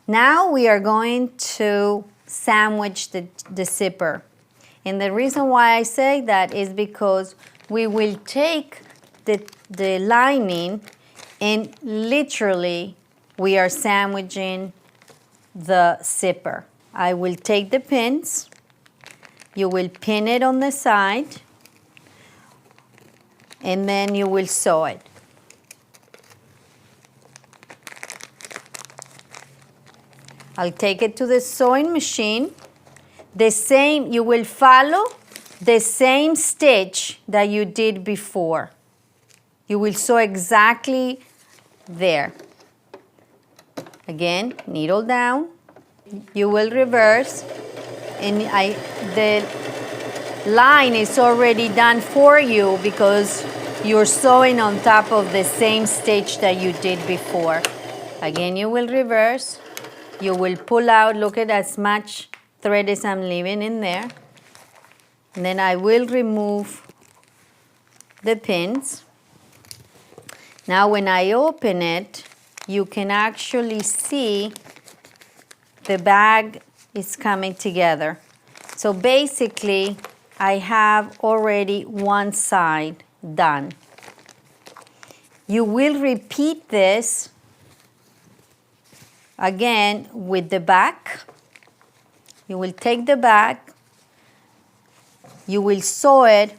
Now we are going to sandwich the zipper. And the reason why I say that is because we will take the lining and literally we are sandwiching the zipper. I will take the pins. You will pin it on the side and then you will sew it. I'll take it to the sewing machine. The same, you will follow the same stitch that you did before. You will sew exactly there. Again, needle down. You will reverse, and the line is already done for you because you're sewing on top of the same stitch that you did before. Again, you will reverse. You will pull out, look at as much thread as I'm leaving in there. And then I will remove the pins. Now when I open it, you can actually see the bag is coming together. So basically, I have already one side done. You will repeat this again with the back. You will take the back, you will sew it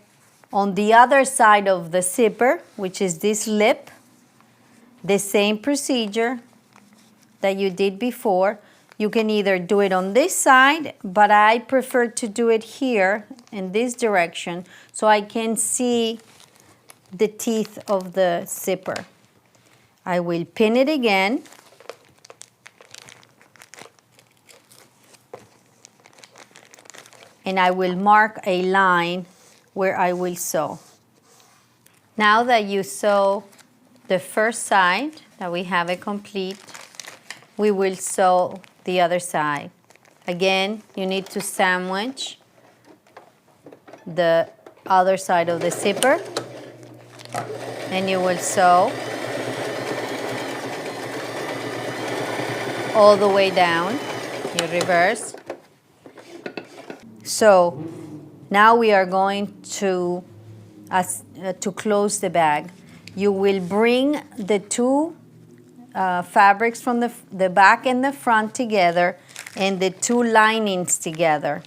on the other side of the zipper, which is this lip. The same procedure that you did before. You can either do it on this side, but I prefer to do it here in this direction so I can see the teeth of the zipper. I will pin it again. And I will mark a line where I will sew. Now that you sew the first side, that we have it complete, we will sew the other side. Again, you need to sandwich the other side of the zipper, and you will sew all the way down. You reverse. So now we are going to close the bag. You will bring the two fabrics from the back and the front together and the two linings together.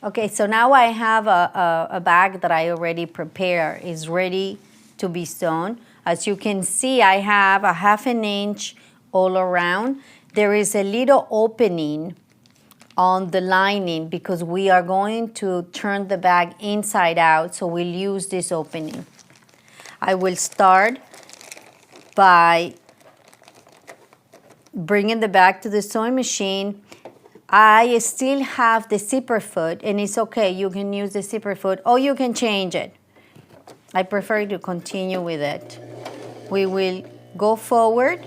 Okay, so now I have a bag that I already prepared. It's ready to be sewn. As you can see, I have a 1/2 inch all around. There is a little opening on the lining because we are going to turn the bag inside out, so we'll use this opening. I will start by bringing the bag to the sewing machine. I still have the zipper foot, and it's okay, you can use the zipper foot or you can change it. I prefer to continue with it. We will go forward,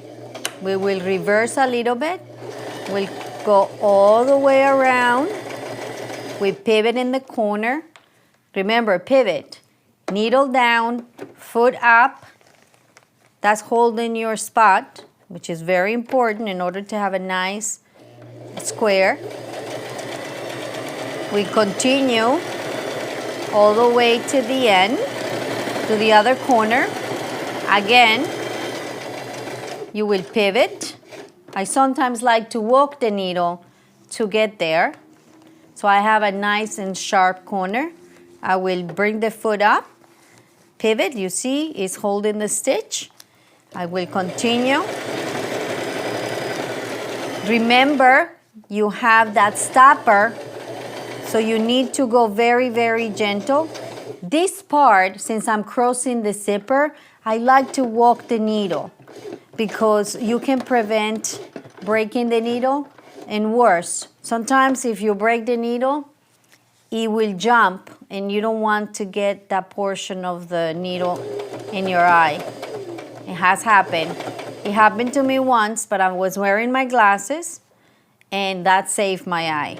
we will reverse a little bit, we'll go all the way around, we pivot in the corner. Remember, pivot, needle down, foot up, that's holding your spot, which is very important in order to have a nice square. We continue all the way to the end, to the other corner. Again, you will pivot. I sometimes like to walk the needle to get there. So I have a nice and sharp corner. I will bring the foot up, pivot, you see, it's holding the stitch. I will continue. Remember, you have that stopper, so you need to go very, very gentle. This part, since I'm crossing the zipper, I like to walk the needle because you can prevent breaking the needle, and worse, sometimes if you break the needle, it will jump and you don't want to get that portion of the needle in your eye. It has happened. It happened to me once, but I was wearing my glasses and that saved my eye.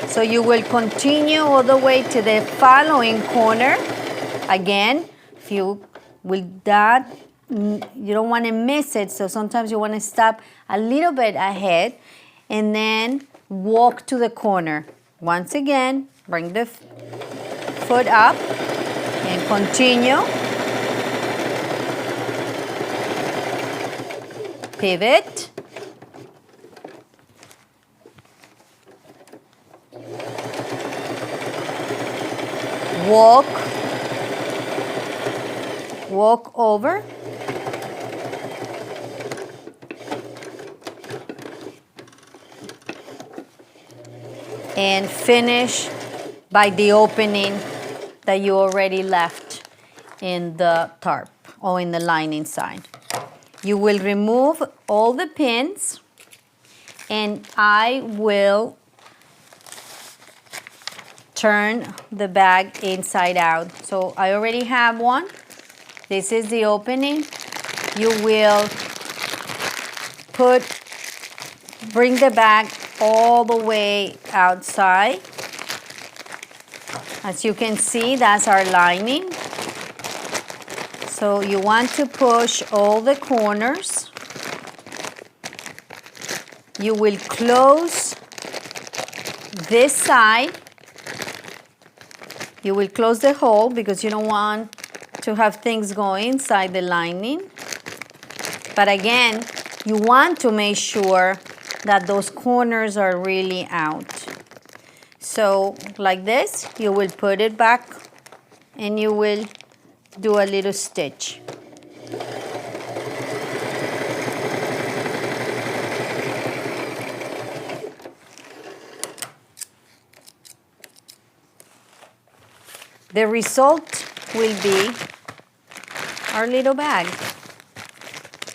So you will continue all the way to the following corner. Again, if you will that you don't want to miss it, so sometimes you want to stop a little bit ahead and then walk to the corner. Once again, bring the foot up and continue. Pivot. Walk over. And finish by the opening that you already left in the tarp or in the lining side. You will remove all the pins, and I will turn the bag inside out. So I already have one. This is the opening. You will bring the bag all the way outside. As you can see, that's our lining. So you want to push all the corners. You will close this side. You will close the hole because you don't want to have things going inside the lining. But again, you want to make sure that those corners are really out. So like this, you will put it back and you will do a little stitch. The result will be our little bag.